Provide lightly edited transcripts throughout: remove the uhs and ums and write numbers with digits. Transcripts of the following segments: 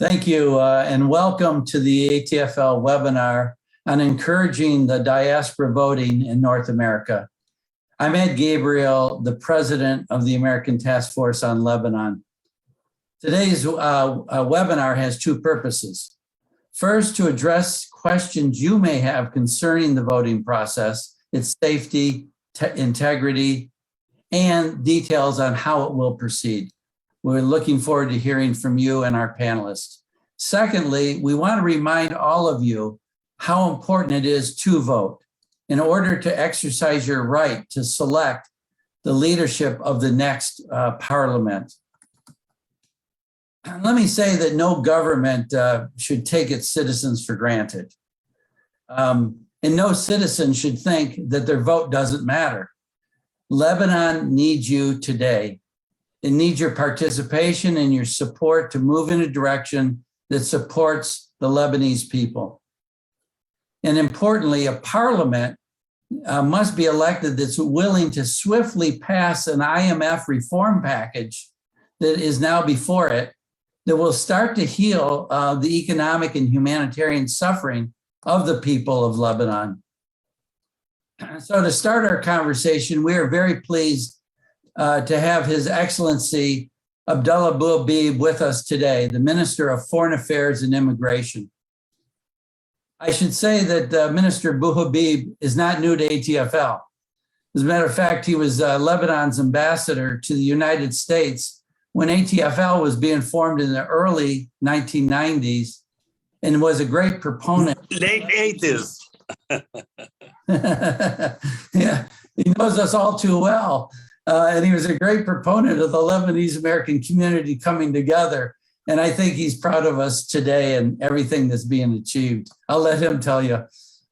Thank you, and welcome to the ATFL webinar on encouraging the diaspora voting in North America. I'm Gabriel, the president of the American Task Force on Lebanon. Today's webinar has two purposes. First, to address questions you may have concerning the voting process, its safety, integrity, and details on how it will proceed. We're looking forward to hearing from you and our panelists. Secondly, we want to remind all of you how important it is to vote in order to exercise your right to select the leadership of the next parliament. Let me say that no government should take its citizens for granted. And no citizen should think that their vote doesn't matter. Lebanon needs you today. It needs your participation and your support to move in a direction that supports the Lebanese people. And importantly, a parliament must be elected that's willing to swiftly pass an IMF reform package that is now before it, that will start to heal the economic and humanitarian suffering of the people of Lebanon. So to start our conversation, we are very pleased to have His Excellency Abdallah Bou Habib with us today, the Minister of Foreign Affairs and Immigration. I should say that Minister Bou Habib is not new to ATFL. As a matter of fact, he was Lebanon's ambassador to the United States when ATFL was being formed in the early 1990s and was a great proponent. Late 80s. Yeah, he knows us all too well. And he was a great proponent of the Lebanese American community coming together. And I think he's proud of us today and everything that's being achieved. I'll let him tell you.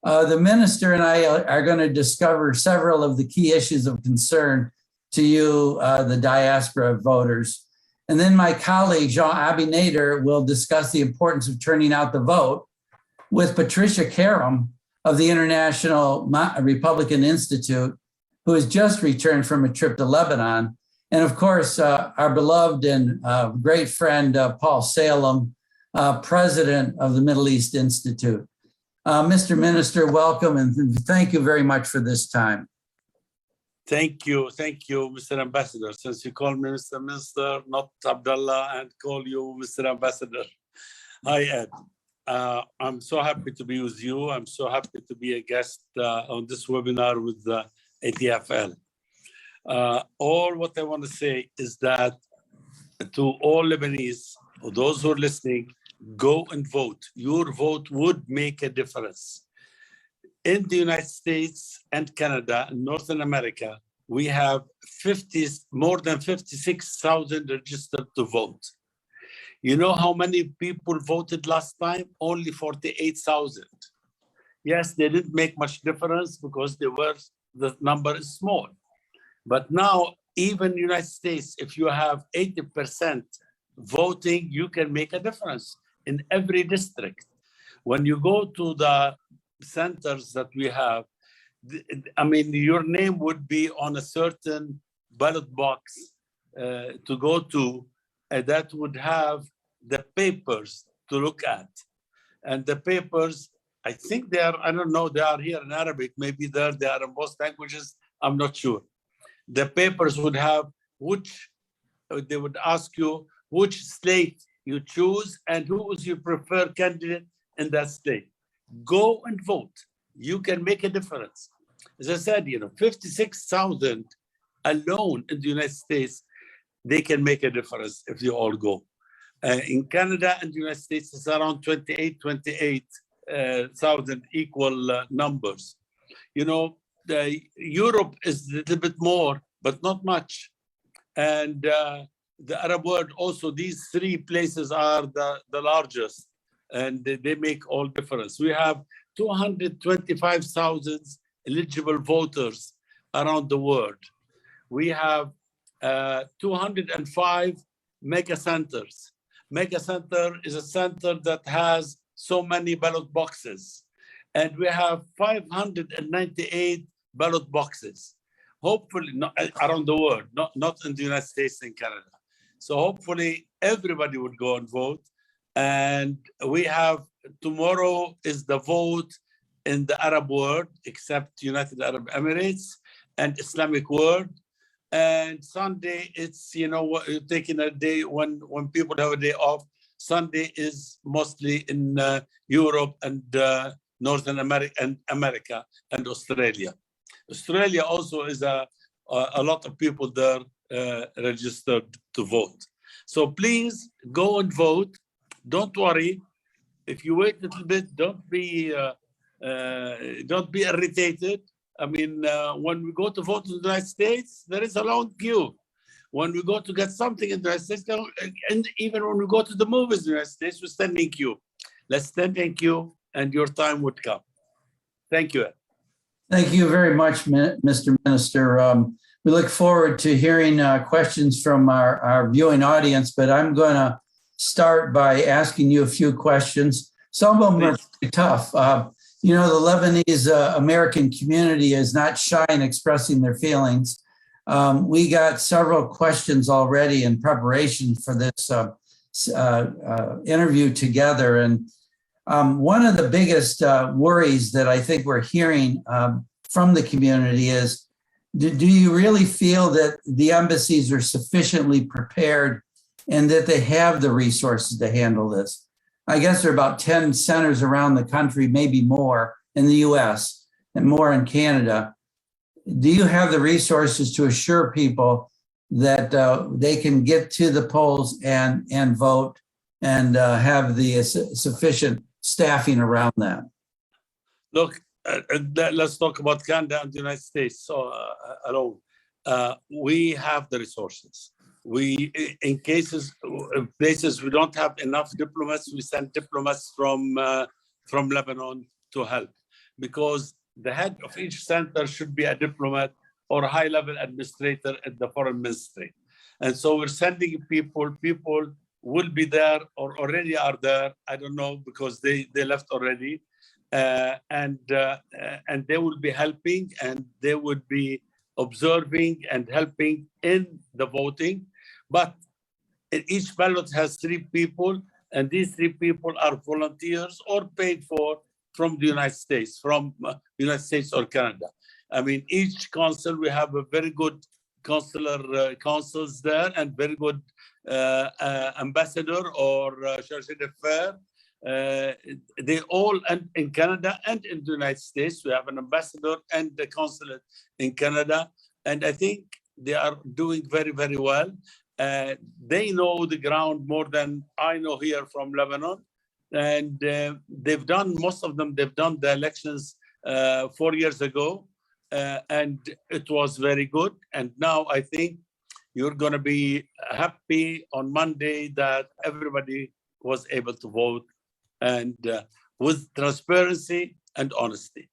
The minister and I are going to discover several of the key issues of concern to you, the diaspora voters. And then my colleague, AbiNader, will discuss the importance of turning out the vote with Patricia Karam of the International Republican Institute, who has just returned from a trip to Lebanon. And of course, our beloved and great friend, Paul Salem, president of the Middle East Institute. Mr. Minister, welcome, and thank you very much for this time. Thank you, Mr. Ambassador. Since you call me Mr. Minister, not Abdallah, and call you Mr. Ambassador. Hi, Ed. I'm so happy to be with you. I'm so happy to be a guest on this webinar with the ATFL. All what I want to say is that to all Lebanese, or those who are listening, go and vote. Your vote would make a difference. In the United States and Canada and Northern America, we have more than 56,000 registered to vote. You know how many people voted last time? Only 48,000. Yes, they didn't make much difference because the number is small. But now, even United States, if you have 80% voting, you can make a difference in every district. When you go to the centers that we have, I mean, your name would be on a certain ballot box to go to, that would have the papers to look at. And the papers, I think they are, I don't know, they are here in Arabic, maybe they are in both languages, I'm not sure. The papers would have they would ask you which state you choose and who is your preferred candidate in that state. Go and vote. You can make a difference. As I said, 56,000 alone in the United States, they can make a difference if you all go. In Canada and the United States, it's around 28,000 equal numbers. Europe is a little bit more, but not much. And the Arab world also, these three places are the largest, and they make all difference. We have 225,000 eligible voters around the world. We have 205 mega centers. Mega center is a center that has so many ballot boxes. And we have 598 ballot boxes, hopefully not around the world, not in the United States and Canada. So hopefully everybody would go and vote. And we have, tomorrow is the vote in the Arab world, except United Arab Emirates and Islamic world. And Sunday, it's, taking a day when people have a day off. Sunday is mostly in Europe and Northern America and Australia. Australia also is a lot of people there registered to vote. So please go and vote. Don't worry. If you wait a little bit, don't be irritated. I mean, when we go to vote in the United States, there is a long queue. When we go to get something in the United States, and even when we go to the movies in the United States, we stand in queue. Let's stand in queue, and your time would come. Thank you. Thank you very much, Mr. Minister. We look forward to hearing questions from our viewing audience, but I'm going to start by asking you a few questions. Some of them are pretty tough. The Lebanese American community is not shy in expressing their feelings. We got several questions already in preparation for this interview together. And one of the biggest worries that I think we're hearing from the community is, do you really feel that the embassies are sufficiently prepared and that they have the resources to handle this? I guess there are about 10 centers around the country, maybe more in the US and more in Canada. Do you have the resources to assure people that they can get to the polls and vote and have the sufficient staffing around that? Look, let's talk about Canada and the United States alone. We have the resources. In places we don't have enough diplomats, we send diplomats from Lebanon to help, because the head of each center should be a diplomat or a high-level administrator at the foreign ministry. And so we're sending people will be there or already are there. I don't know, because they left already. And they will be helping, and they would be observing and helping in the voting. But each ballot has 3 people, and these 3 people are volunteers or paid for from the United States, United States or Canada. I mean, each consul, we have a very good consular consuls there, and very good ambassador or chargé d'affaires. They all, and in Canada and in the United States, we have an ambassador and the consulate in Canada, and I think they are doing very, very well. They know the ground more than I know here from Lebanon, and they've done, most of them, they've done the elections 4 years ago, and it was very good. And now I think you're going to be happy on Monday that everybody was able to vote, and with transparency and honesty.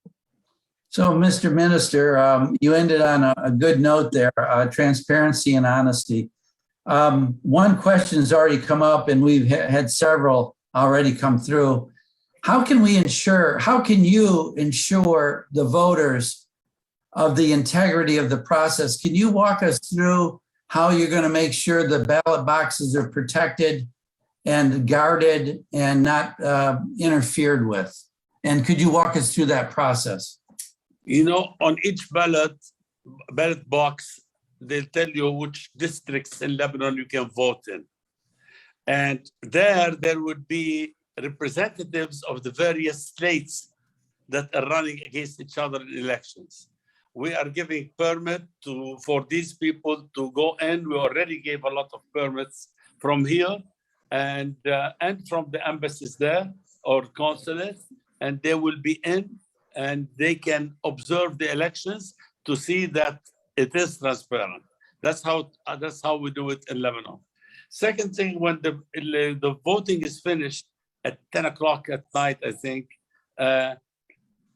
So, Mr. Minister, you ended on a good note there, transparency and honesty. One question has already come up, and we've had several already come through. How can you ensure the voters of the integrity of the process? Can you walk us through how you're going to make sure the ballot boxes are protected and guarded and not interfered with? And could you walk us through that process? On each ballot box, they'll tell you which districts in Lebanon you can vote in. And there would be representatives of the various states that are running against each other in elections. We are giving permit for these people to go in. We already gave a lot of permits from here and from the embassies there or consulates, and they will be in, and they can observe the elections to see that it is transparent. That's how we do it in Lebanon. Second thing, when the voting is finished at 10 o'clock at night, I think,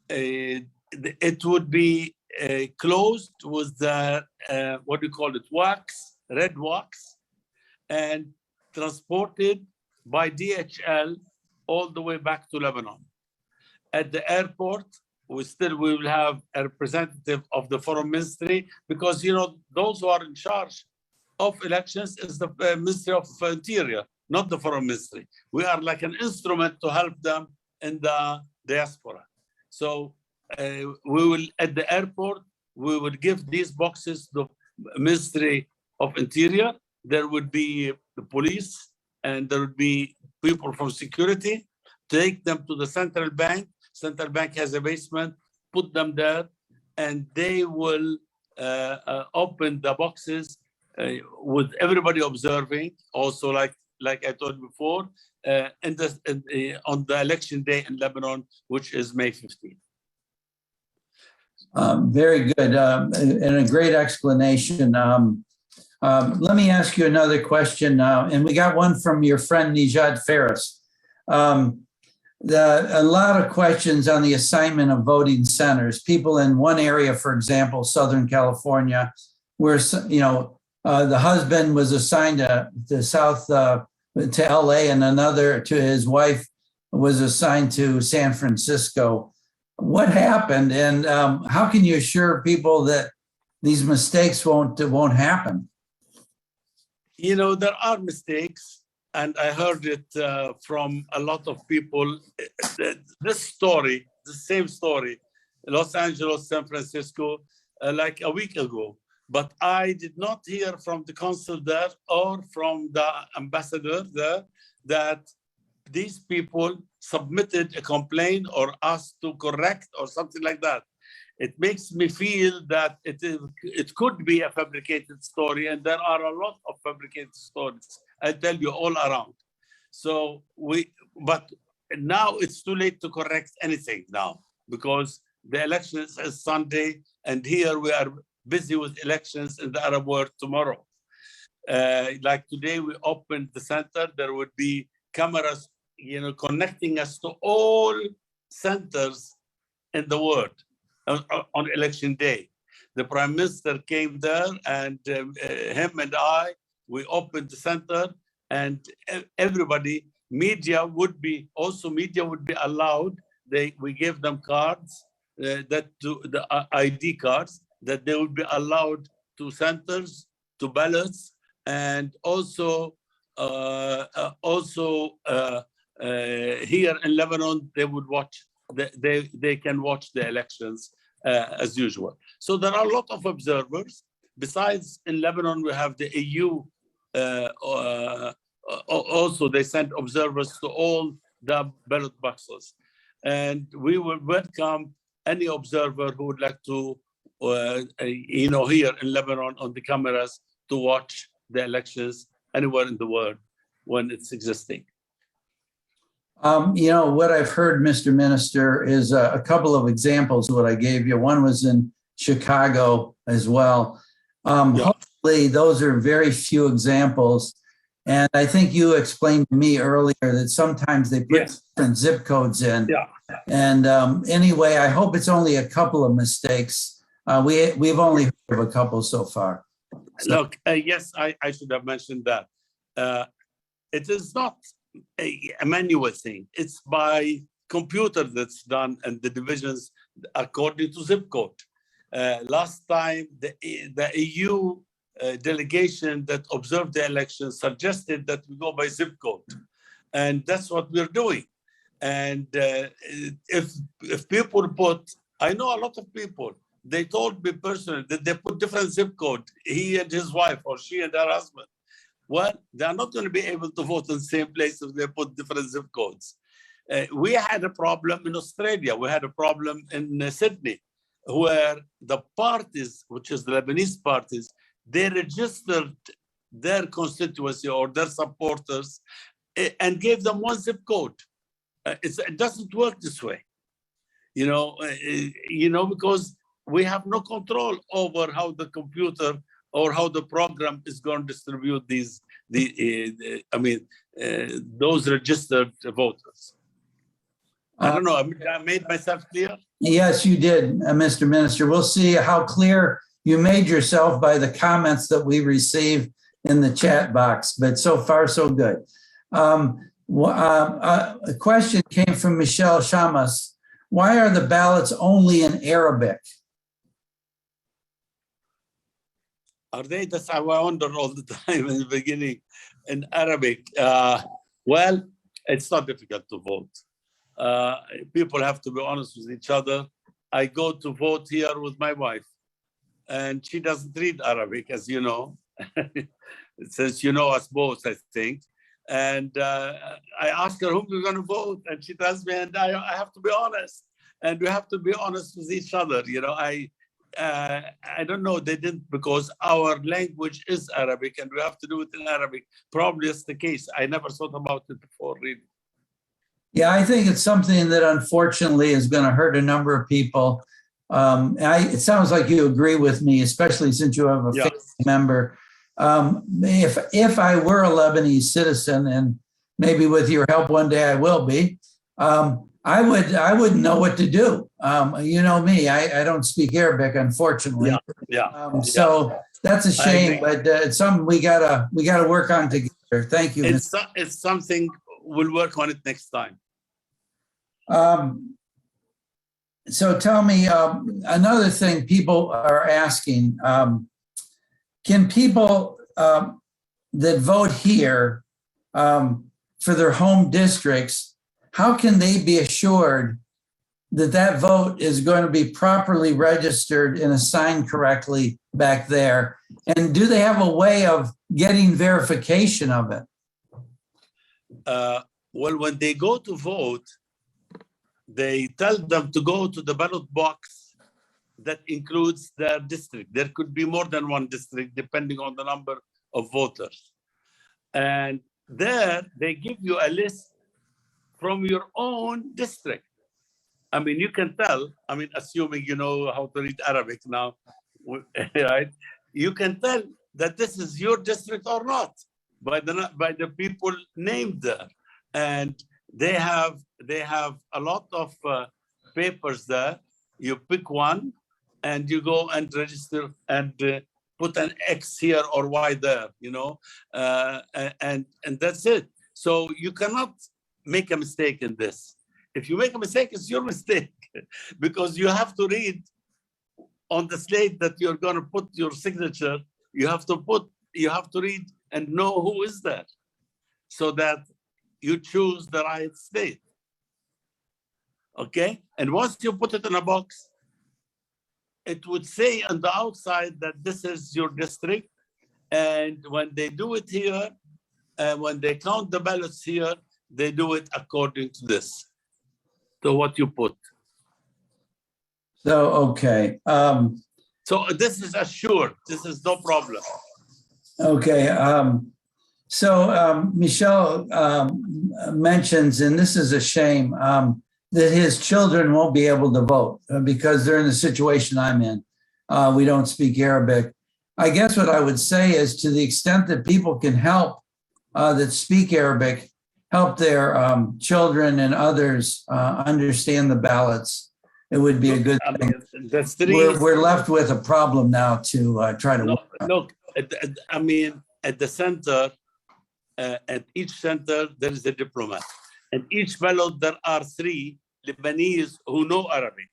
it would be closed with the, what do you call it, red wax, and transported by DHL all the way back to Lebanon. At the airport, we will have a representative of the foreign ministry, because those who are in charge of elections is the Ministry of Interior, not the foreign ministry. We are like an instrument to help them in the diaspora. So we will, at the airport, we will give these boxes to the Ministry of Interior. There would be the police and there would be people from security. Take them to the central bank. Central bank has a basement, put them there, and they will open the boxes with everybody observing. Also, like I told before, on the election day in Lebanon, which is May 15th. Very good, and a great explanation. Let me ask you another question, and we got one from your friend Nijad Faris. A lot of questions on the assignment of voting centers. People in one area, for example, Southern California, where the husband was assigned to South to LA, and another to his wife was assigned to San Francisco. What happened, and how can you assure people that these mistakes won't happen? There are mistakes, and I heard it from a lot of people. This story, the same story, Los Angeles, San Francisco, like a week ago. But I did not hear from the consul there or from the ambassador there that these people submitted a complaint or asked to correct or something like that. It makes me feel that it could be a fabricated story, and there are a lot of fabricated stories, I tell you, all around. So but now it's too late to correct anything now, because the election is Sunday, and here we are busy with elections in the Arab world tomorrow. Like today, we opened the center. There would be cameras, connecting us to all centers in the world on election day. The Prime Minister came there, and him and I, we opened the center, and everybody, media would be allowed. We gave them cards, the ID cards, that they would be allowed to centers, to ballots, and also here in Lebanon, they would watch. They can watch the elections as usual. So there are a lot of observers. Besides, in Lebanon, we have the EU. Also, they send observers to all the ballot boxes. And we will welcome any observer who would like to, here in Lebanon on the cameras, to watch the elections anywhere in the world when it's existing. What I've heard, Mr. Minister, is a couple of examples of what I gave you. One was in Chicago as well. Hopefully, those are very few examples. And I think you explained to me earlier that sometimes they put different zip codes in. Yeah. And anyway, I hope it's only a couple of mistakes. We've only heard of a couple so far. Look, yes, I should have mentioned that. It is not a manual thing. It's by computer that's done, and the divisions according to zip code. Last time, the EU delegation that observed the election suggested that we go by zip code, and that's what we're doing. And if people put, I know a lot of people, they told me personally that they put different zip code, he and his wife, or she and her husband. Well, they're not going to be able to vote in the same place if they put different zip codes. We had a problem in Australia. We had a problem in Sydney, where the parties, which is the Lebanese parties, they registered their constituency or their supporters and gave them one zip code. It doesn't work this way, because we have no control over how the computer or how the program is going to distribute those registered voters. I don't know, I made myself clear? Yes, you did, Mr. Minister. We'll see how clear you made yourself by the comments that we received in the chat box, but so far, so good. A question came from Michelle Shamas. Why are the ballots only in Arabic? Are they? That's how I wonder all the time in the beginning in Arabic. Well, it's not difficult to vote. People have to be honest with each other. I go to vote here with my wife, and she doesn't read Arabic, as you know, since you know us both, I think. And I ask her whom we're going to vote, and she tells me, and I have to be honest, and we have to be honest with each other. You know, I don't know, they didn't, because our language is Arabic and we have to do it in Arabic. Probably it's the case. I never thought about it before, really. Yeah, I think it's something that unfortunately is going to hurt a number of people. It sounds like you agree with me, especially since you have a family member. If I were a Lebanese citizen, and maybe with your help one day I will be, I wouldn't know what to do. You know me, I don't speak Arabic, unfortunately. So that's a shame, but it's something we gotta work on together. Thank you. It's something we'll work on it next time. So tell me, another thing people are asking, can people that vote here for their home districts, how can they be assured that that vote is going to be properly registered and assigned correctly back there? And do they have a way of getting verification of it? Well, when they go to vote, they tell them to go to the ballot box that includes their district. There could be more than one district, depending on the number of voters. And there, they give you a list from your own district. I mean, you can tell, I mean, assuming you know how to read Arabic now, right? You can tell that this is your district or not by the people named there. And they have a lot of papers there. You pick one and you go and register and put an X here or Y there, you know, and that's it. So you cannot make a mistake in this. If you make a mistake, it's your mistake, because you have to read on the slate that you're going to put your signature. You have to read and know who is there, so that you choose the right state. Okay, and once you put it in a box, it would say on the outside that this is your district. And when they do it here, when they count the ballots here, they do it according to this, to what you put. So, okay. So this is assured. This is no problem. Okay. So Michelle mentions, and this is a shame, that his children won't be able to vote because they're in the situation I'm in. We don't speak Arabic. I guess what I would say is, to the extent that people can help that speak Arabic, help their children and others understand the ballots, it would be a good thing. We're left with a problem now to try to work on. Look, I mean, at the center, at each center, there is a diplomat. And each ballot, there are 3 Lebanese who know Arabic.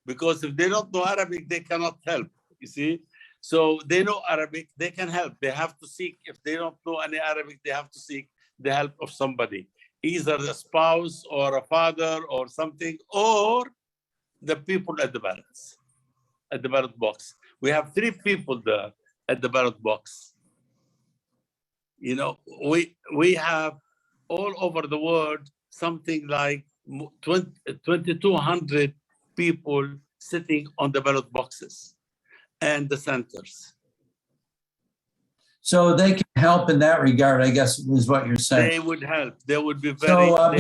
Because if they don't know Arabic, they cannot help, you see? So they know Arabic, they can help. They have to seek, if they don't know any Arabic, they have to seek the help of somebody, either the spouse or a father or something, or the people at the ballots, at the ballot box. We have 3 people there at the ballot box. You know, we have all over the world something like 2,200 people sitting on the ballot boxes and the centers. So they can help in that regard, I guess, is what you're saying. They would help. They would be very. So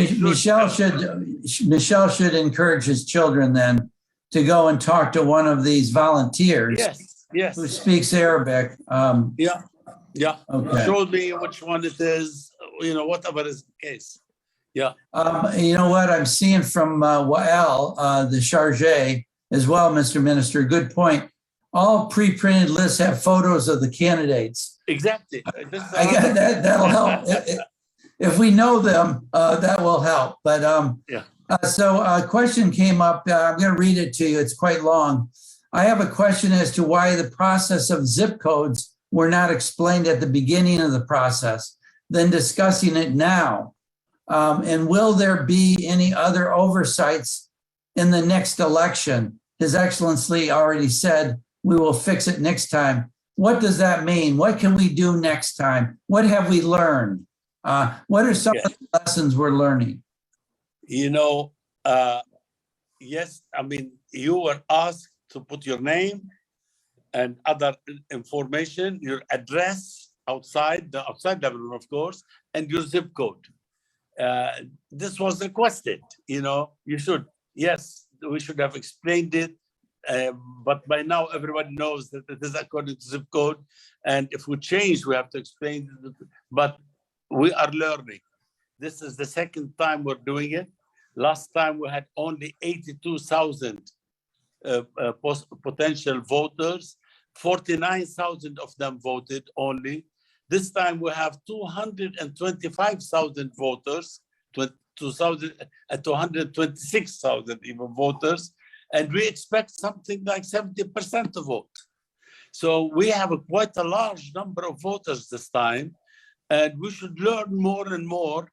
Michelle should encourage his children then to go and talk to one of these volunteers. Yes. Who speaks Arabic. Yeah. Okay. Show me which one it is. You know, whatever is the case. Yeah. You know what I'm seeing from Wael, the charge as well, Mr. Minister. Good point. All pre-printed lists have photos of the candidates. Exactly. That'll help. If we know them, that will help. But so a question came up. I'm going to read it to you. It's quite long. I have a question as to why the process of zip codes were not explained at the beginning of the process, then discussing it now. And will there be any other oversights in the next election? His Excellency already said we will fix it next time. What does that mean? What can we do next time? What have we learned? What are some of the lessons we're learning? You know, yes, I mean, you were asked to put your name and other information, your address outside Lebanon, of course, and your zip code. This was requested, you know, you should, yes, we should have explained it, but by now everybody knows that it is according to zip code, and if we change, we have to explain it, but we are learning. This is the second time we're doing it. Last time we had only 82,000 potential voters, 49,000 of them voted only. This time we have 225,000 voters, 226,000 even voters, and we expect something like 70% to vote. So we have quite a large number of voters this time, and we should learn more and more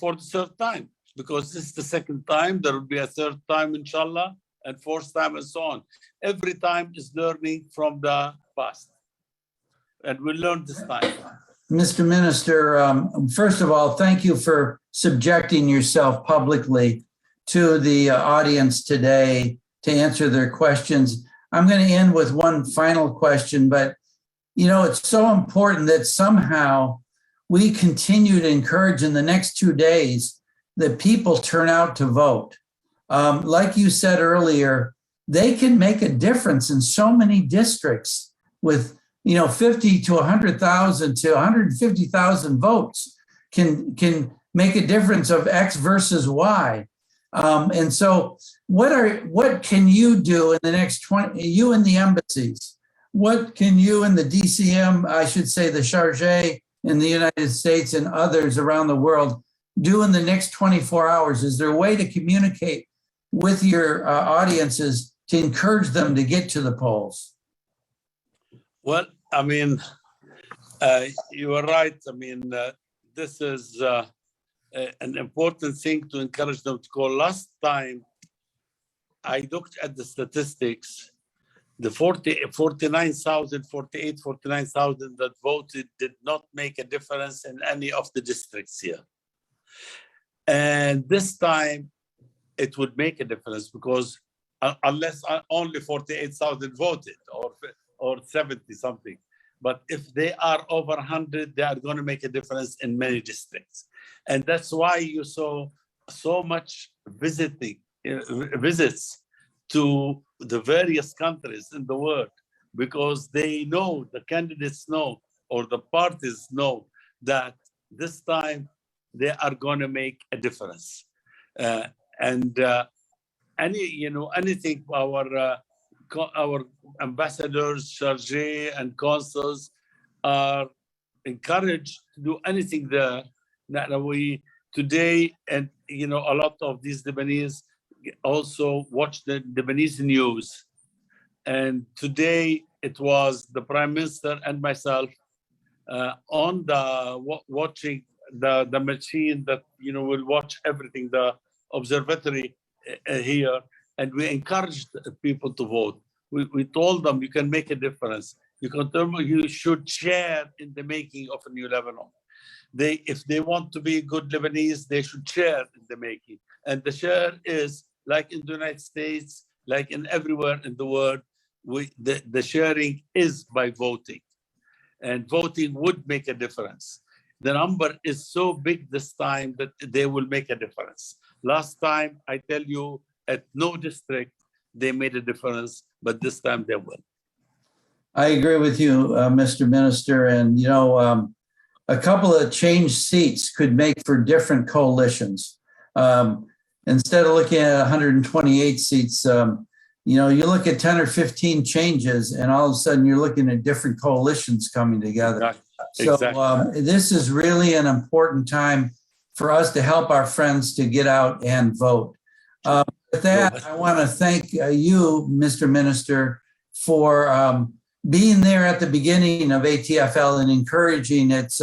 for the third time, because this is the second time. There will be a third time, inshallah, and fourth time, and so on. Every time is learning from the past, and we learned this time. Mr. Minister, first of all, thank you for subjecting yourself publicly to the audience today to answer their questions. I'm going to end with one final question, but you know, it's so important that somehow we continue to encourage in the next 2 days that people turn out to vote. Like you said earlier, they can make a difference in so many districts with, you know, 50 to 100,000 to 150,000 votes can make a difference of X versus Y. And so what can you do in the next 20, you and the embassies, what can you and the DCM, I should say the Charge in the United States and others around the world do in the next 24 hours? Is there a way to communicate with your audiences to encourage them to get to the polls? Well, I mean, you are right. I mean, this is an important thing to encourage them to call. Last time I looked at the statistics, the 49,000 that voted did not make a difference in any of the districts here. And this time it would make a difference, because unless only 48,000 voted or 70 something, but if they are over 100, they are going to make a difference in many districts. And that's why you saw so much visits to the various countries in the world, because they know, the candidates know, or the parties know that this time they are going to make a difference. Anything our ambassadors, chargés, and consuls are encouraged to do anything there. That we today, and you know, a lot of these Lebanese also watch the Lebanese news. And today it was the Prime Minister and myself on the watching the machine that, you know, will watch everything, the observatory here, and we encouraged people to vote. We told them you can make a difference. You should share in the making of a new Lebanon. If they want to be good Lebanese, they should share in the making. And the share is like in the United States, like in everywhere in the world, the sharing is by voting. And voting would make a difference. The number is so big this time that they will make a difference. Last time, I tell you, at no district, they made a difference, but this time they will. I agree with you, Mr. Minister. And, you know, a couple of changed seats could make for different coalitions. Instead of looking at 128 seats, you know, you look at 10 or 15 changes, and all of a sudden you're looking at different coalitions coming together. Exactly. So this is really an important time for us to help our friends to get out and vote. With that, I want to thank you, Mr. Minister, for being there at the beginning of ATFL and encouraging its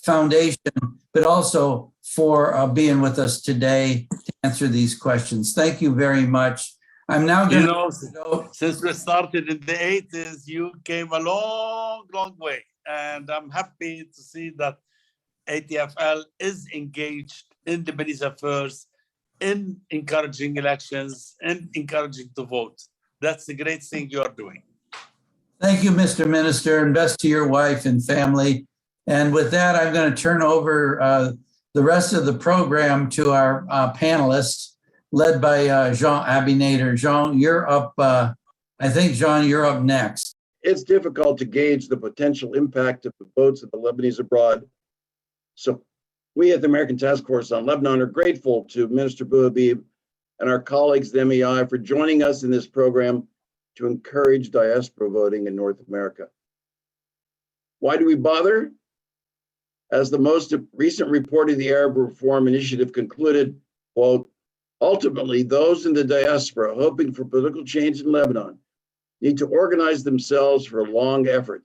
foundation, but also for being with us today to answer these questions. Thank you very much. I'm now going to go. Since we started in the 80s, you came a long, long way. And I'm happy to see that ATFL is engaged in Lebanese affairs, in encouraging elections, and encouraging to vote. That's a great thing you are doing. Thank you, Mr. Minister, and best to your wife and family. And with that, I'm going to turn over the rest of the program to our panelists, led by Jean AbiNader. Jean, you're up. I think, Jean, you're up next. It's difficult to gauge the potential impact of the votes of the Lebanese abroad. So we at the American Task Force on Lebanon are grateful to Minister Bou Habib and our colleagues at MEI for joining us in this program to encourage diaspora voting in North America. Why do we bother? As the most recent report of the Arab Reform Initiative concluded, quote, ultimately, those in the diaspora hoping for political change in Lebanon need to organize themselves for a long effort.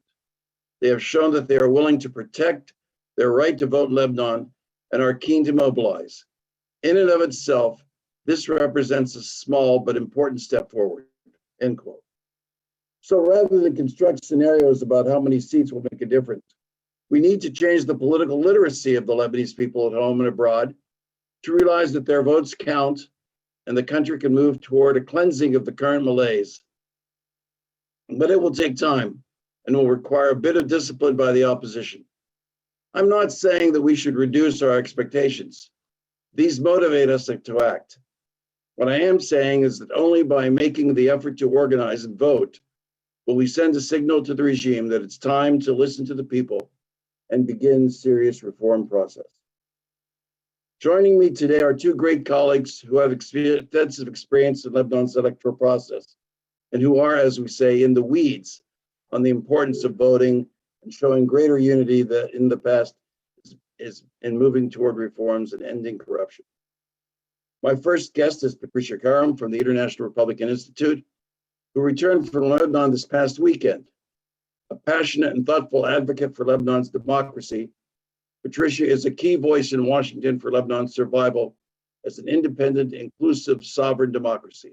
They have shown that they are willing to protect their right to vote in Lebanon and are keen to mobilize. In and of itself, this represents a small but important step forward, end quote. So rather than construct scenarios about how many seats will make a difference, we need to change the political literacy of the Lebanese people at home and abroad to realize that their votes count and the country can move toward a cleansing of the current malaise. But it will take time and will require a bit of discipline by the opposition. I'm not saying that we should reduce our expectations. These motivate us to act. What I am saying is that only by making the effort to organize and vote will we send a signal to the regime that it's time to listen to the people and begin serious reform process. Joining me today are two great colleagues who have extensive experience in Lebanon's electoral process and who are, as we say, in the weeds on the importance of voting and showing greater unity that in the past is in moving toward reforms and ending corruption. My first guest is Patricia Karam from the International Republican Institute, who returned from Lebanon this past weekend. A passionate and thoughtful advocate for Lebanon's democracy, Patricia is a key voice in Washington for Lebanon's survival as an independent, inclusive, sovereign democracy.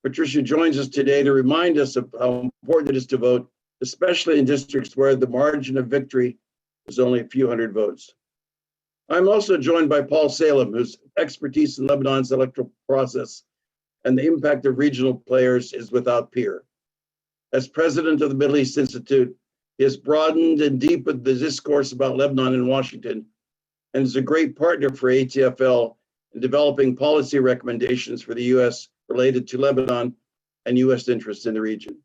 Patricia joins us today to remind us of how important it is to vote, especially in districts where the margin of victory is only a few hundred votes. I'm also joined by Paul Salem, whose expertise in Lebanon's electoral process and the impact of regional players is without peer. As president of the Middle East Institute, he has broadened and deepened the discourse about Lebanon in Washington and is a great partner for ATFL in developing policy recommendations for the U.S. related to Lebanon and U.S. interests in the region.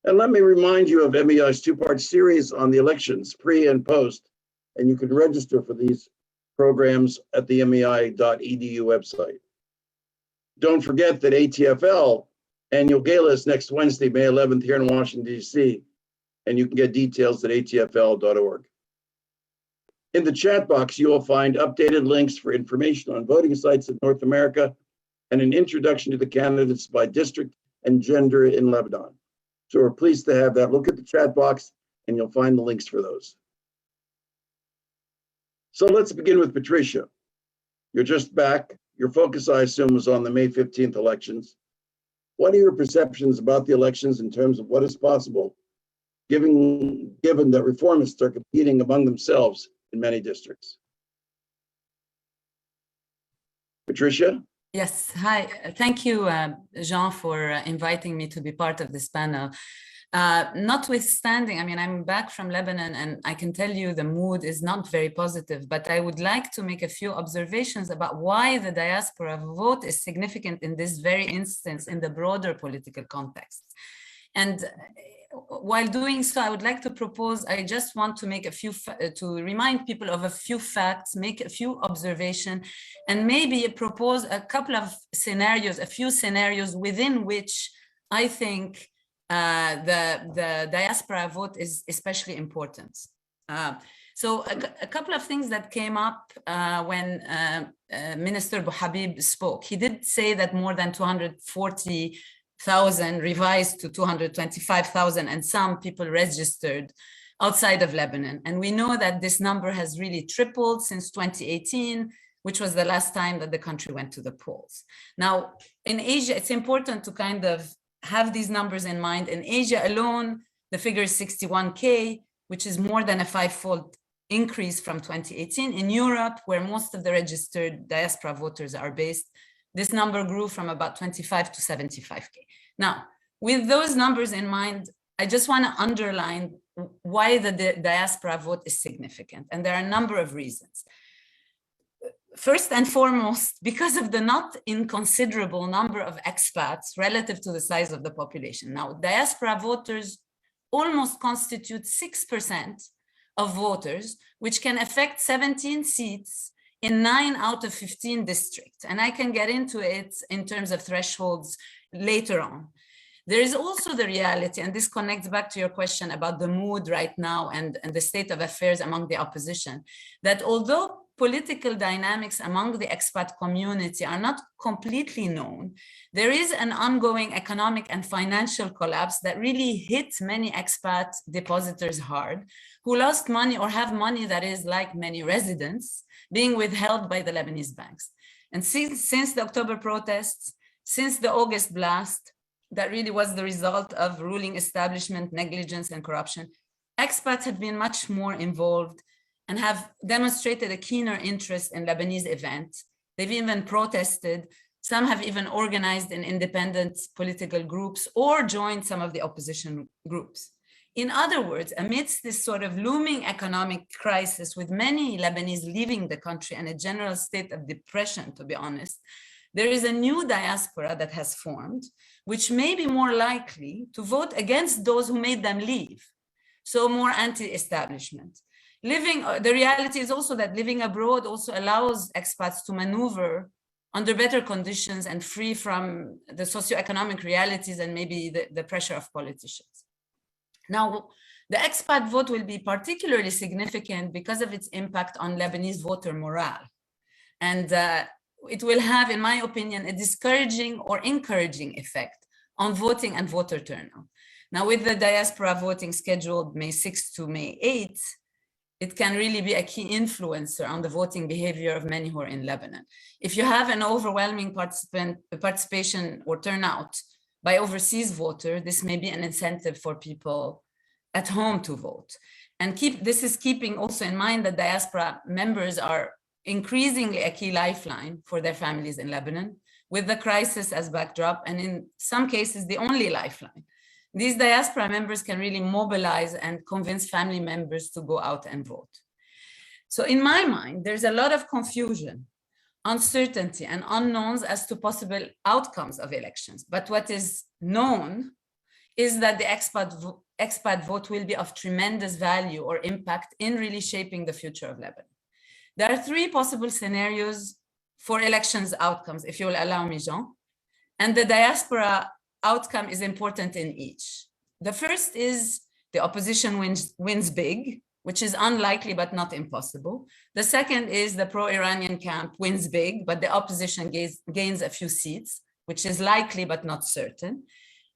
And let me remind you of MEI's two-part series on the elections, pre and post, and you can register for these programs at the mei.edu website. Don't forget that ATFL annual gala is next Wednesday, May 11th, here in Washington, D.C., and you can get details at atfl.org. In the chat box, you will find updated links for information on voting sites in North America and an introduction to the candidates by district and gender in Lebanon. So we're pleased to have that. Look at the chat box and you'll find the links for those. So let's begin with Patricia. You're just back. Your focus, I assume, was on the May 15th elections. What are your perceptions about the elections in terms of what is possible, given that reformists are competing among themselves in many districts? Patricia? Yes, hi. Thank you, Jean, for inviting me to be part of this panel. Notwithstanding, I mean, I'm back from Lebanon and I can tell you the mood is not very positive, but I would like to make a few observations about why the diaspora vote is significant in this very instance in the broader political context. And while doing so, I would like to propose, I just want to make a few, to remind people of a few facts, make a few observations, and maybe propose a couple of scenarios, a few scenarios within which I think the diaspora vote is especially important. So a couple of things that came up when Minister Bou Habib spoke. He did say that more than 240,000 revised to 225,000 and some people registered outside of Lebanon. And we know that this number has really tripled since 2018, which was the last time that the country went to the polls. Now, in Asia, it's important to kind of have these numbers in mind. In Asia alone, the figure is 61K, which is more than a 5-fold increase from 2018. In Europe, where most of the registered diaspora voters are based, this number grew from about 25 to 75K. Now, with those numbers in mind, I just want to underline why the diaspora vote is significant. And there are a number of reasons. First and foremost, because of the not inconsiderable number of expats relative to the size of the population. Now, diaspora voters almost constitute 6% of voters, which can affect 17 seats in 9 out of 15 districts. And I can get into it in terms of thresholds later on. There is also the reality, and this connects back to your question about the mood right now and the state of affairs among the opposition, that although political dynamics among the expat community are not completely known, there is an ongoing economic and financial collapse that really hit many expat depositors hard, who lost money or have money that is, like many residents, being withheld by the Lebanese banks. And since the October protests, since the August blast, that really was the result of ruling establishment negligence and corruption, expats have been much more involved and have demonstrated a keener interest in Lebanese events. They've even protested. Some have even organized in independent political groups or joined some of the opposition groups. In other words, amidst this sort of looming economic crisis with many Lebanese leaving the country and a general state of depression, to be honest, there is a new diaspora that has formed, which may be more likely to vote against those who made them leave. So more anti-establishment. The reality is also that living abroad also allows expats to maneuver under better conditions and free from the socioeconomic realities and maybe the pressure of politicians. Now, the expat vote will be particularly significant because of its impact on Lebanese voter morale. And it will have, in my opinion, a discouraging or encouraging effect on voting and voter turnout. Now, with the diaspora voting scheduled May 6th to May 8th, it can really be a key influencer on the voting behavior of many who are in Lebanon. If you have an overwhelming participation or turnout by overseas voters, this may be an incentive for people at home to vote. And this is keeping also in mind that diaspora members are increasingly a key lifeline for their families in Lebanon, with the crisis as backdrop, and in some cases, the only lifeline. These diaspora members can really mobilize and convince family members to go out and vote. So in my mind, there's a lot of confusion, uncertainty, and unknowns as to possible outcomes of elections. But what is known is that the expat vote will be of tremendous value or impact in really shaping the future of Lebanon. There are 3 possible scenarios for elections outcomes, if you will allow me, Jean. And the diaspora outcome is important in each. The first is the opposition wins big, which is unlikely but not impossible. The second is the pro-Iranian camp wins big, but the opposition gains a few seats, which is likely but not certain.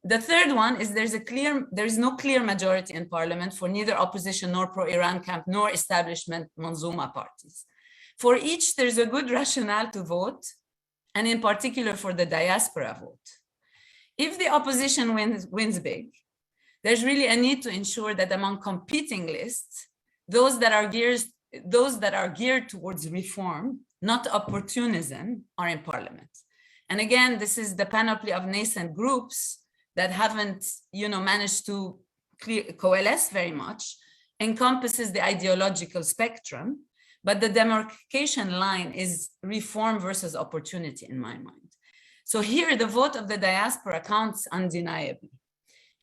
The third one is there is no clear majority in parliament for neither opposition nor pro-Iran camp nor establishment Manzuma parties. For each, there's a good rationale to vote, and in particular for the diaspora vote. If the opposition wins big, there's really a need to ensure that among competing lists, those that are geared towards reform, not opportunism, are in parliament. And again, this is the panoply of nascent groups that haven't, managed to coalesce very much, encompasses the ideological spectrum, but the demarcation line is reform versus opportunity in my mind. So here, the vote of the diaspora counts undeniably.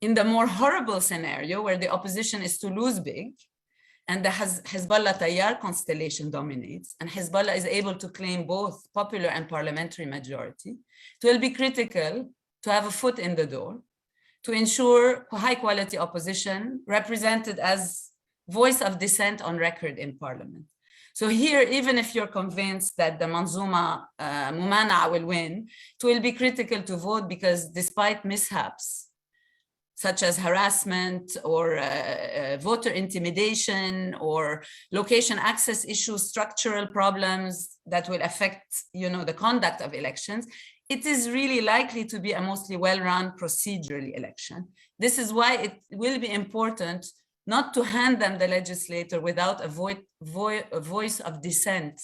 In the more horrible scenario, where the opposition is to lose big, and the Hezbollah Tayyar constellation dominates, and Hezbollah is able to claim both popular and parliamentary majority, it will be critical to have a foot in the door, to ensure high quality opposition represented as voice of dissent on record in parliament. So here, even if you're convinced that the Manzuma Mumana will win, it will be critical to vote because despite mishaps, such as harassment or voter intimidation or location access issues, structural problems that will affect, the conduct of elections, it is really likely to be a mostly well-run procedurally election. This is why it will be important not to hand them the legislator without a voice of dissent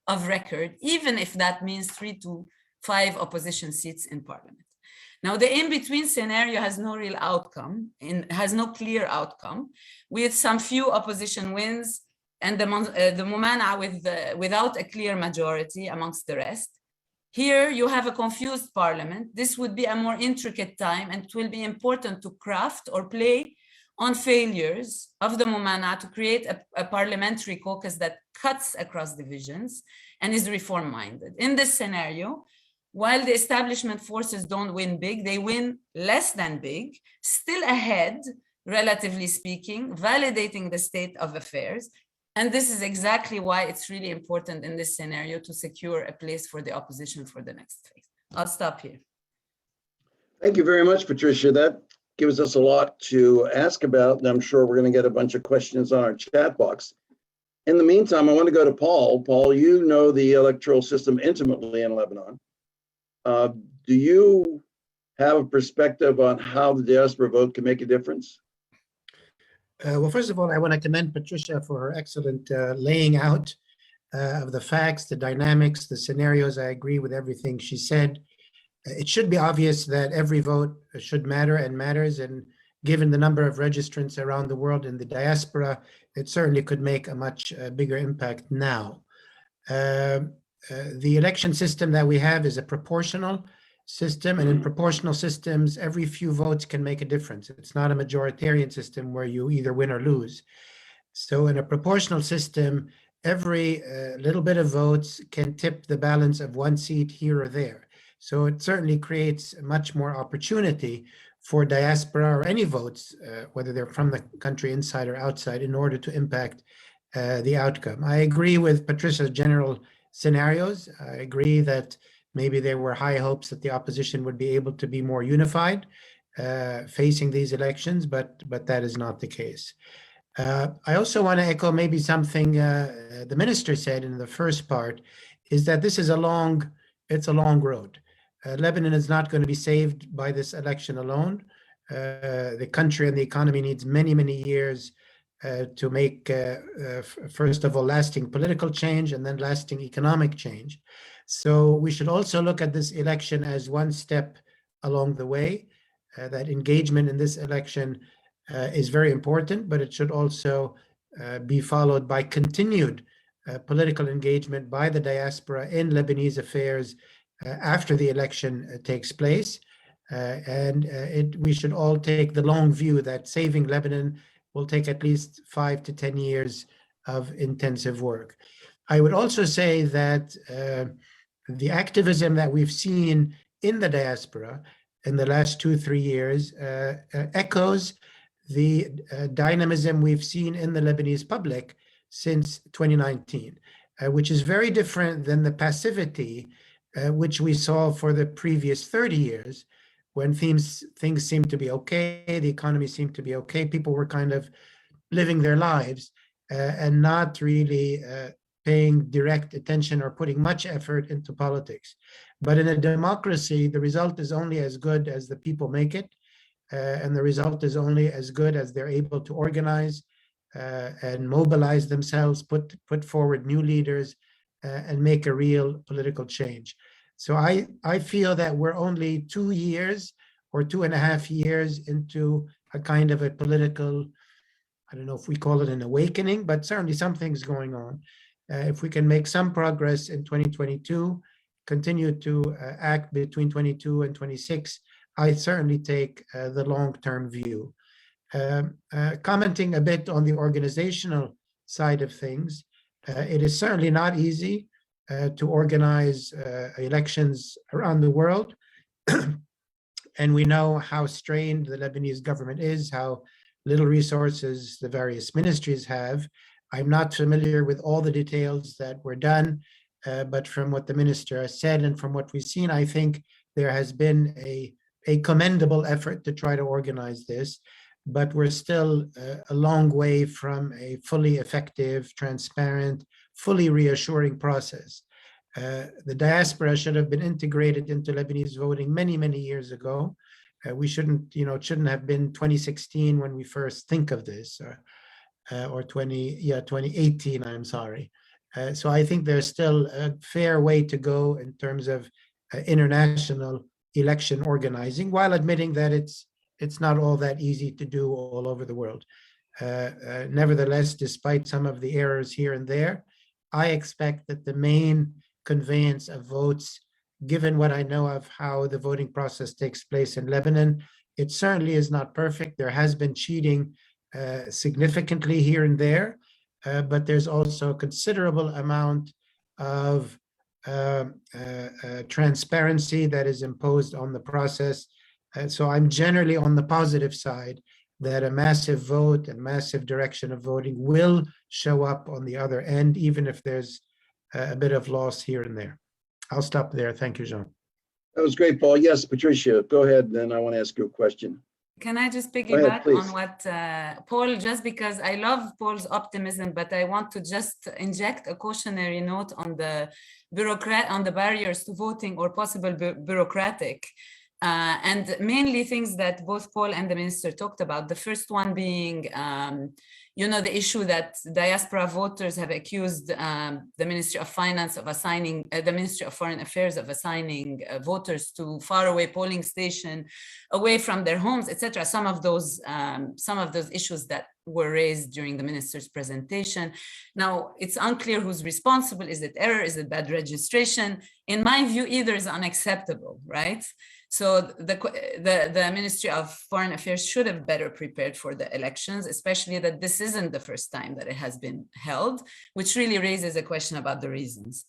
of record, even if that means 3 to 5 opposition seats in parliament. Now, the in-between scenario has no real outcome, has no clear outcome, with some few opposition wins and the Mumana without a clear majority amongst the rest. Here, you have a confused parliament. This would be a more intricate time, and it will be important to craft or play on failures of the Mumana to create a parliamentary caucus that cuts across divisions and is reform-minded. In this scenario, while the establishment forces don't win big, they win less than big, still ahead, relatively speaking, validating the state of affairs. And this is exactly why it's really important in this scenario to secure a place for the opposition for the next phase. I'll stop here. Thank you very much, Patricia. That gives us a lot to ask about, and I'm sure we're going to get a bunch of questions on our chat box. In the meantime, I want to go to Paul. Paul, you know the electoral system intimately in Lebanon. Do you have a perspective on how the diaspora vote can make a difference? Well, first of all, I want to commend Patricia for her excellent laying out of the facts, the dynamics, the scenarios. I agree with everything she said. It should be obvious that every vote should matter and matters. And given the number of registrants around the world in the diaspora, it certainly could make a much bigger impact now. The election system that we have is a proportional system, and in proportional systems, every few votes can make a difference. It's not a majoritarian system where you either win or lose. So in a proportional system, every little bit of votes can tip the balance of one seat here or there. So it certainly creates much more opportunity for diaspora or any votes, whether they're from the country inside or outside, in order to impact the outcome. I agree with Patricia's general scenarios. I agree that maybe there were high hopes that the opposition would be able to be more unified facing these elections, but that is not the case. I also want to echo maybe something the minister said in the first part, is that this is a long road. Lebanon is not going to be saved by this election alone. The country and the economy needs many, many years to make, first of all, lasting political change and then lasting economic change. So we should also look at this election as one step along the way. That engagement in this election is very important, but it should also be followed by continued political engagement by the diaspora in Lebanese affairs after the election takes place. We should all take the long view that saving Lebanon will take at least 5 to 10 years of intensive work. I would also say that the activism that we've seen in the diaspora in the last 2-3 years echoes the dynamism we've seen in the Lebanese public since 2019, which is very different than the passivity which we saw for the previous 30 years, when things seemed to be okay, the economy seemed to be okay, people were kind of living their lives and not really paying direct attention or putting much effort into politics. But in a democracy, the result is only as good as the people make it, and the result is only as good as they're able to organize and mobilize themselves, put forward new leaders, and make a real political change. So I feel that we're only 2 years or 2.5 years into a kind of a political, I don't know if we call it an awakening, but certainly something's going on. If we can make some progress in 2022, continue to act between 22 and 26, I certainly take the long-term view. Commenting a bit on the organizational side of things, it is certainly not easy to organize elections around the world. And we know how strained the Lebanese government is, how little resources the various ministries have. I'm not familiar with all the details that were done, but from what the minister has said and from what we've seen, I think there has been a commendable effort to try to organize this, but we're still a long way from a fully effective, transparent, fully reassuring process. The diaspora should have been integrated into Lebanese voting many, many years ago. We shouldn't, it shouldn't have been 2016 when we first think of this, or 2018, I'm sorry. So I think there's still a fair way to go in terms of international election organizing, while admitting that it's not all that easy to do all over the world. Nevertheless, despite some of the errors here and there, I expect that the main conveyance of votes, given what I know of how the voting process takes place in Lebanon, it certainly is not perfect. There has been cheating significantly here and there, but there's also a considerable amount of transparency that is imposed on the process. So I'm generally on the positive side that a massive vote and massive direction of voting will show up on the other end, even if there's a bit of loss here and there. I'll stop there. Thank you, Jean. That was great, Paul. Yes, Patricia, go ahead. Then I want to ask you a question. Can I just ahead, piggyback please. on what Paul, just because I love Paul's optimism, but I want to just inject a cautionary note on the barriers to voting or possible bureaucratic. And mainly things that both Paul and the minister talked about. The first one being, the issue that diaspora voters have accused the Ministry of Finance of assigning, the Ministry of Foreign Affairs of assigning voters to faraway polling station away from their homes, etc. Some of those issues that were raised during the minister's presentation. Now, it's unclear who's responsible. Is it error? Is it bad registration? In my view, either is unacceptable, right? So the Ministry of Foreign Affairs should have better prepared for the elections, especially that this isn't the first time that it has been held, which really raises a question about the reasons.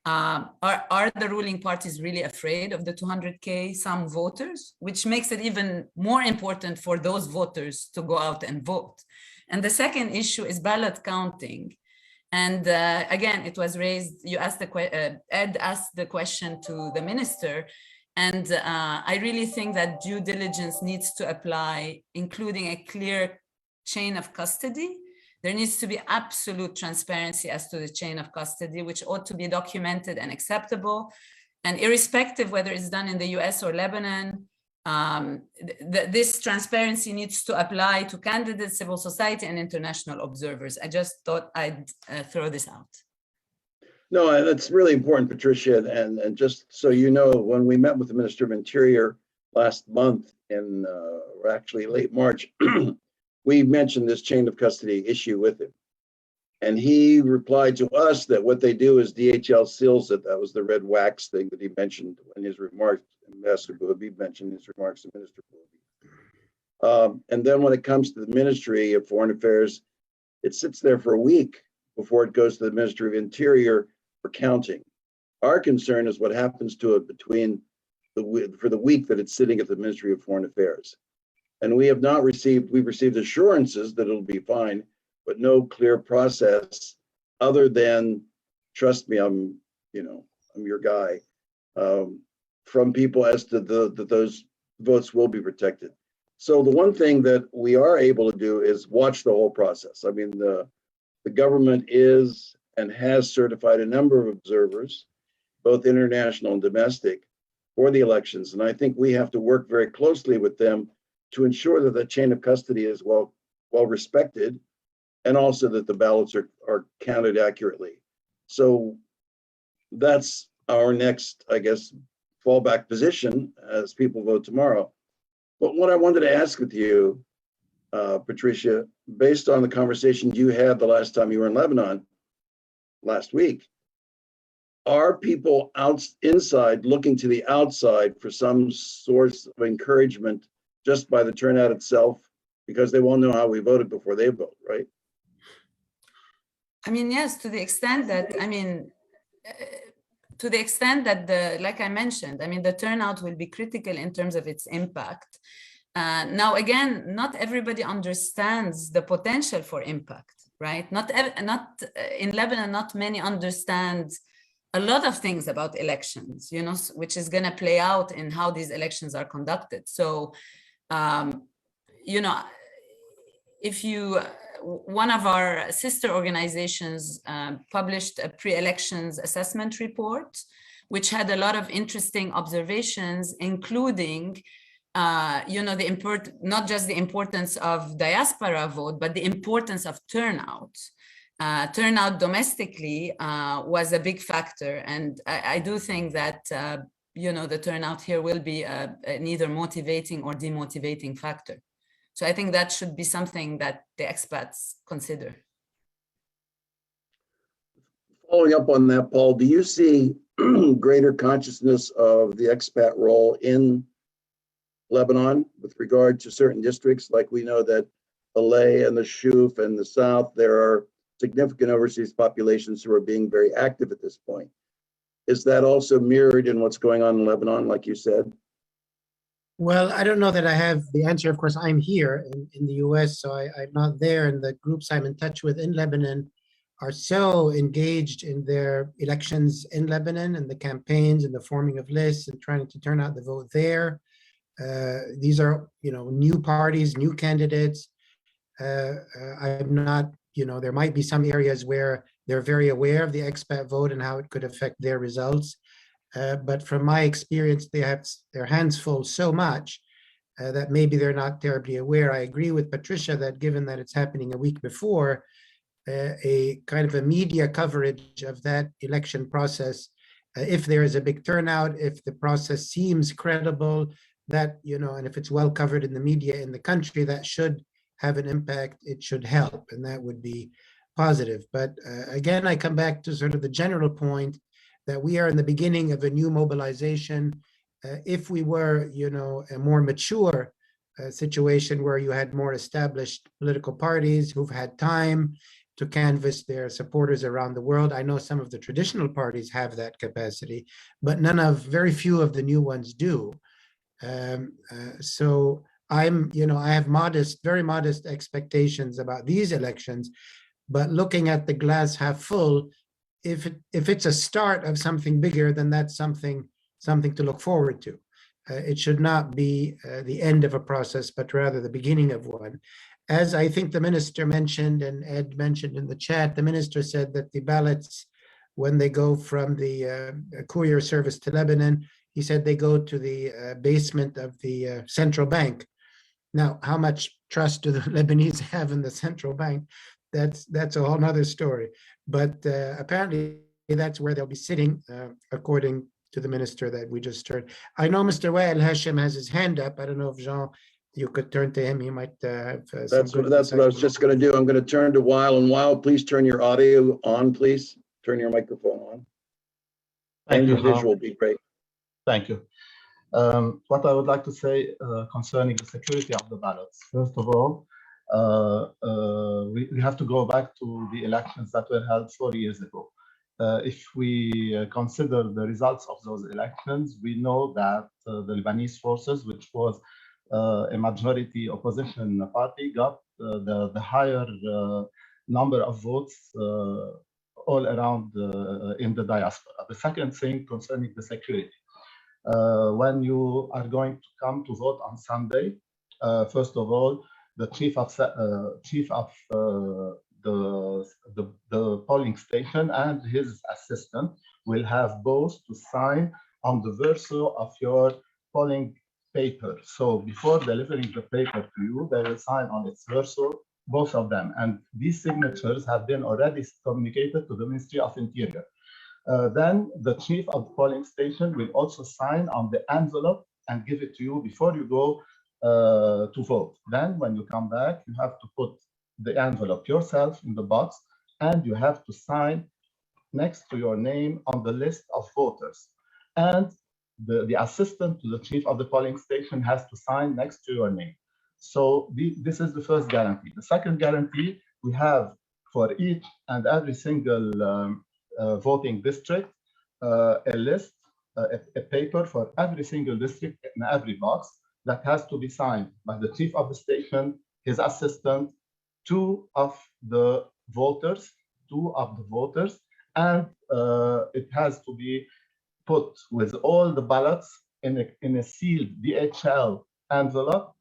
Are the ruling parties really afraid of the 200K some voters, which makes it even more important for those voters to go out and vote? And the second issue is ballot counting. And again, it was raised, Ed asked the question to the minister. And I really think that due diligence needs to apply, including a clear chain of custody. There needs to be absolute transparency as to the chain of custody, which ought to be documented and acceptable. And irrespective whether it's done in the US or Lebanon, this transparency needs to apply to candidates, civil society, and international observers. I just thought I'd throw this out. No, that's really important, Patricia. And just so you know, when we met with the Minister of Interior last month in actually late March, we mentioned this chain of custody issue with him. And he replied to us that what they do is DHL seals it. That was the red wax thing that he mentioned in his remarks. Ambassador Bou Habib mentioned in his remarks to Minister Bou Habib. And then when it comes to the Ministry of Foreign Affairs, it sits there for a week before it goes to the Ministry of Interior for counting. Our concern is what happens to it for the week that it's sitting at the Ministry of Foreign Affairs. And we've received assurances that it'll be fine, but no clear process other than, trust me, I'm your guy, from people as to that those votes will be protected. So the one thing that we are able to do is watch the whole process. I mean, the government is and has certified a number of observers, both international and domestic, for the elections. And I think we have to work very closely with them to ensure that the chain of custody is well respected, and also that the ballots are counted accurately. So that's our next, I guess, fallback position as people vote tomorrow. But what I wanted to ask with you, Patricia, based on the conversation you had the last time you were in Lebanon last week, are people inside looking to the outside for some source of encouragement just by the turnout itself, because they won't know how we voted before they vote, right? I mean, yes, to the extent that, like I mentioned, the turnout will be critical in terms of its impact. Now, again, not everybody understands the potential for impact, right? Not in Lebanon, not many understand a lot of things about elections, you know, which is going to play out in how these elections are conducted. So, you know, if you, one of our sister organizations published a pre-elections assessment report, which had a lot of interesting observations, including, you know, not just the importance of diaspora vote, but the importance of turnout. Turnout domestically was a big factor. And I do think that, you know, the turnout here will be an either motivating or demotivating factor. So I think that should be something that the expats consider. Following up on that, Paul, do you see greater consciousness of the expat role in Lebanon with regard to certain districts? Like we know that Alay and the Shuf and the South, there are significant overseas populations who are being very active at this point. Is that also mirrored in what's going on in Lebanon, like you said? Well, I don't know that I have the answer. Of course, I'm here in the US, so I'm not there. And the groups I'm in touch with in Lebanon are so engaged in their elections in Lebanon and the campaigns and the forming of lists and trying to turn out the vote there. These are, you know, new parties, new candidates. I'm not, you know, there might be some areas where they're very aware of the expat vote and how it could affect their results. But from my experience, they have their hands full so much that maybe they're not terribly aware. I agree with Patricia that given that it's happening a week before, a kind of a media coverage of that election process, if there is a big turnout, if the process seems credible, that, you know, and if it's well covered in the media in the country, that should have an impact. It should help, and that would be positive. But again, I come back to sort of the general point that we are in the beginning of a new mobilization. If we were, you know, a more mature situation where you had more established political parties who've had time to canvass their supporters around the world. I know some of the traditional parties have that capacity, but very few of the new ones do. So I'm, you know, I have very modest expectations about these elections, but looking at the glass half full, if it's a start of something bigger, then that's something to look forward to. It should not be the end of a process, but rather the beginning of one. As I think the minister mentioned and Ed mentioned in the chat, the minister said that the ballots, when they go from the courier service to Lebanon, he said they go to the basement of the central bank. Now, how much trust do the Lebanese have in the central bank? That's a whole nother story. But apparently that's where they'll be sitting, according to the minister that we just heard. I know Mr. Wael Hashim has his hand up. I don't know if Jean, you could turn to him. He might have That's what I was just going to do. I'm going to turn to Wael. And Wael, please turn your audio on, please. Turn your microphone on. Thank you, your visual will be great. Thank you. What I would like to say concerning the security of the ballots. First of all, we have to go back to the elections that were held 4 years ago. If we consider the results of those elections, we know that the Lebanese forces, which was a majority opposition party, got the higher number of votes all around in the diaspora. The second thing concerning the security. When you are going to come to vote on Sunday, first of all, the chief of the polling station and his assistant will have both to sign on the verso of your polling paper. So before delivering the paper to you, they will sign on its verso, both of them. And these signatures have been already communicated to the Ministry of Interior. Then the chief of the polling station will also sign on the envelope and give it to you before you go to vote. Then when you come back, you have to put the envelope yourself in the box, and you have to sign next to your name on the list of voters. And the assistant to the chief of the polling station has to sign next to your name. So this is the first guarantee. The second guarantee, we have for each and every single voting district, a list, a paper for every single district in every box. that has to be signed by the chief of the station, his assistant, two of the voters, and it has to be put with all the ballots in a sealed DHL envelope,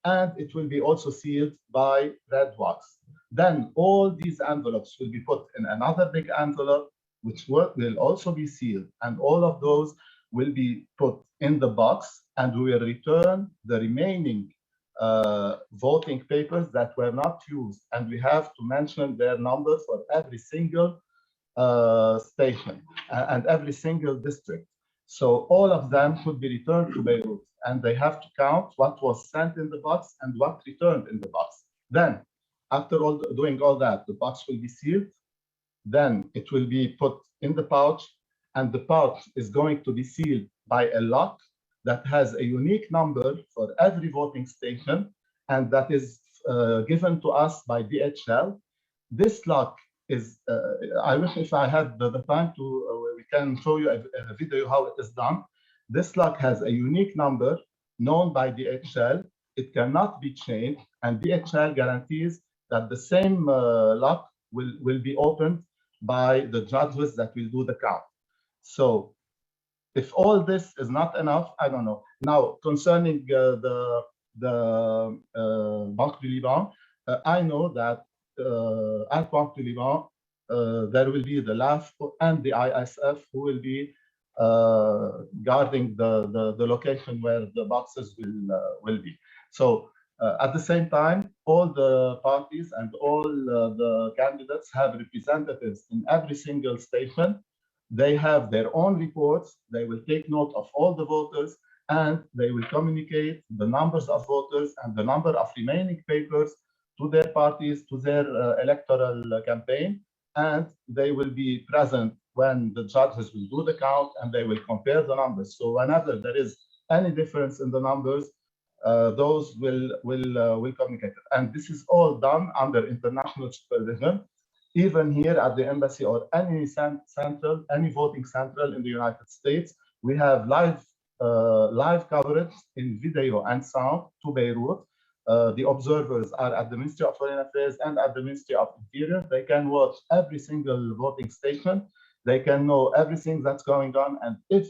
and it will be also sealed by red wax. Then all these envelopes will be put in another big envelope, which will also be sealed, and all of those will be put in the box, and we will return the remaining voting papers that were not used, and we have to mention their number for every single station and every single district. So all of them could be returned to Beirut, and they have to count what was sent in the box and what returned in the box. Then, after doing all that, the box will be sealed. Then it will be put in the pouch, and the pouch is going to be sealed by a lock that has a unique number for every voting station, and that is given to us by DHL. This lock is, I wish if I had the time to, we can show you a video how it is done. This lock has a unique number known by DHL. It cannot be changed, and DHL guarantees that the same lock will be opened by the judges that will do the count. So if all this is not enough, I don't know. Now, concerning the Banque du Liban, I know that at Banque du Liban, there will be the LAF and the ISF who will be guarding the location where the boxes will be. So at the same time, all the parties and all the candidates have representatives in every single station. They have their own reports. They will take note of all the voters, and they will communicate the numbers of voters and the number of remaining papers to their parties, to their electoral campaign, and they will be present when the judges will do the count, and they will compare the numbers. So whenever there is any difference in the numbers, those will communicate. And this is all done under international supervision. Even here at the embassy or any voting central in the United States, we have live coverage in video and sound to Beirut. The observers are at the Ministry of Foreign Affairs and at the Ministry of Interior. They can watch every single voting station. They can know everything that's going on. And if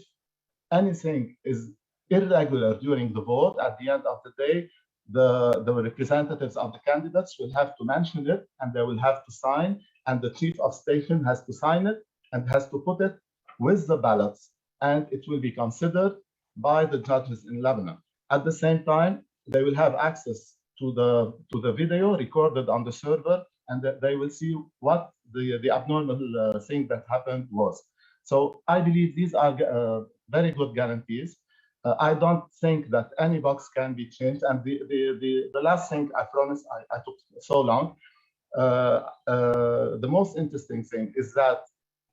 anything is irregular during the vote, at the end of the day, the representatives of the candidates will have to mention it, and they will have to sign, and the chief of station has to sign it and has to put it with the ballots, and it will be considered by the judges in Lebanon. At the same time, they will have access to the video recorded on the server, and they will see what the abnormal thing that happened was. So I believe these are very good guarantees. I don't think that any box can be changed. And the last thing, I promise, I took so long. The most interesting thing is that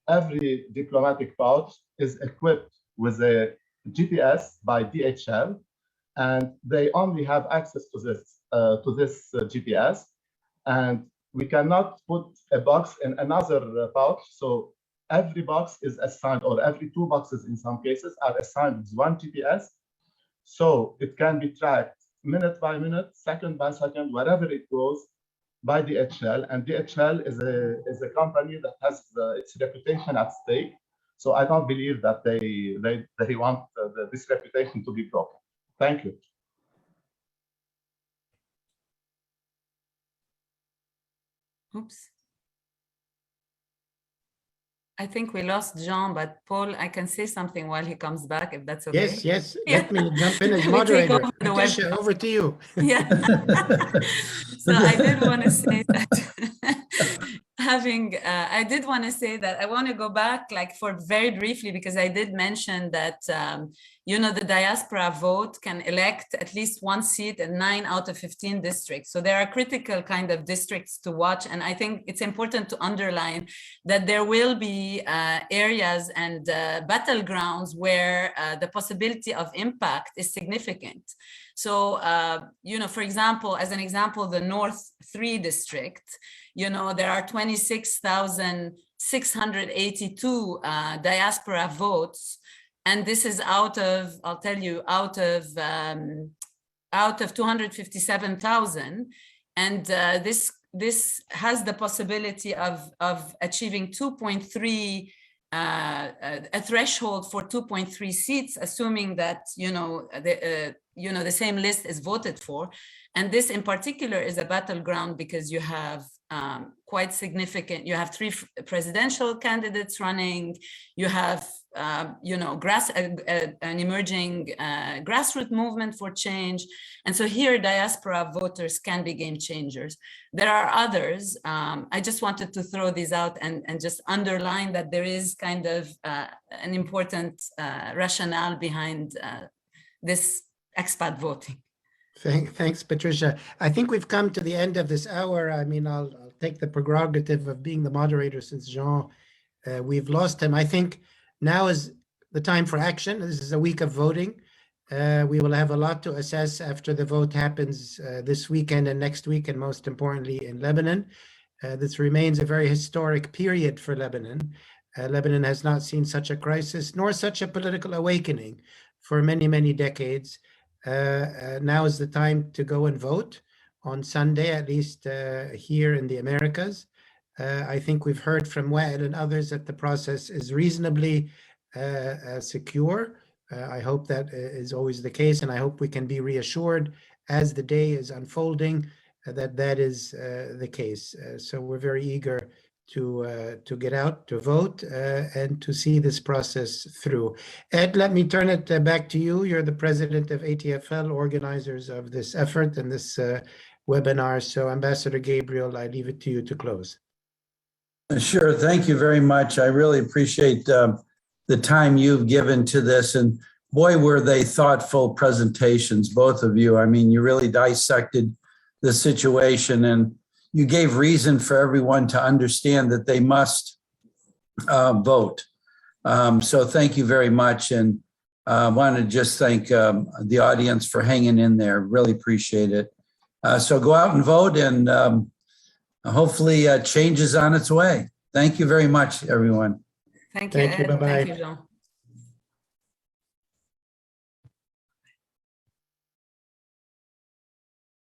every diplomatic pouch is equipped with a GPS by DHL, and they only have access to this GPS, and we cannot put a box in another pouch. So every box is assigned, or every two boxes in some cases are assigned with one GPS. So it can be tracked minute by minute, second by second, wherever it goes by DHL. And DHL is a company that has its reputation at stake. So I don't believe that they want this reputation to be broken. Thank you. Oops. I think we lost Jean, but Paul, I can say something while he comes back, if that's okay. Yes. Yeah. Let me jump in as We take moderator. over the Patricia, web. over to you. Yeah. So I did want to say that I did want to say that I want to go back for very briefly, because I did mention that, the diaspora vote can elect at least one seat in 9 out of 15 districts. So there are critical kind of districts to watch. And I think it's important to underline that there will be areas and battlegrounds where the possibility of impact is significant. So, for example, as an example, the North 3 district, there are 26,682 diaspora votes. And this is out of, I'll tell you, out of out of 257,000, and this has the possibility of achieving 2.3, a threshold for 2.3 seats, assuming that the same list is voted for. And this in particular is a battleground because you have quite significant, you have 3 presidential candidates running, you have an emerging grassroots movement for change. And so here diaspora voters can be game changers. There are others. I just wanted to throw these out and just underline that there is kind of an important rationale behind this expat voting. Thanks, Patricia. I think we've come to the end of this hour. I mean, I'll take the prerogative of being the moderator since Jean, we've lost him. I think now is the time for action. This is a week of voting. We will have a lot to assess after the vote happens this weekend and next week, and most importantly in Lebanon. This remains a very historic period for Lebanon. Lebanon has not seen such a crisis nor such a political awakening for many, many decades. Now is the time to go and vote on Sunday, at least here in the Americas. I think we've heard from Wael and others that the process is reasonably secure. I hope that is always the case, and I hope we can be reassured as the day is unfolding that that is the case. So we're very eager to get out, to vote, and to see this process through. Ed, let me turn it back to you. You're the president of ATFL, organizers of this effort and this webinar. So Ambassador Gabriel, I leave it to you to close. Sure. Thank you very much. I really appreciate the time you've given to this. And boy, were they thoughtful presentations, both of you. I mean, you really dissected the situation and you gave reason for everyone to understand that they must vote. So thank you very much. And I want to just thank the audience for hanging in there. Really appreciate it. So go out and vote, and hopefully change is on its way. Thank you very much, everyone. Thank you, Ed. Bye-bye. Thank you, Jean.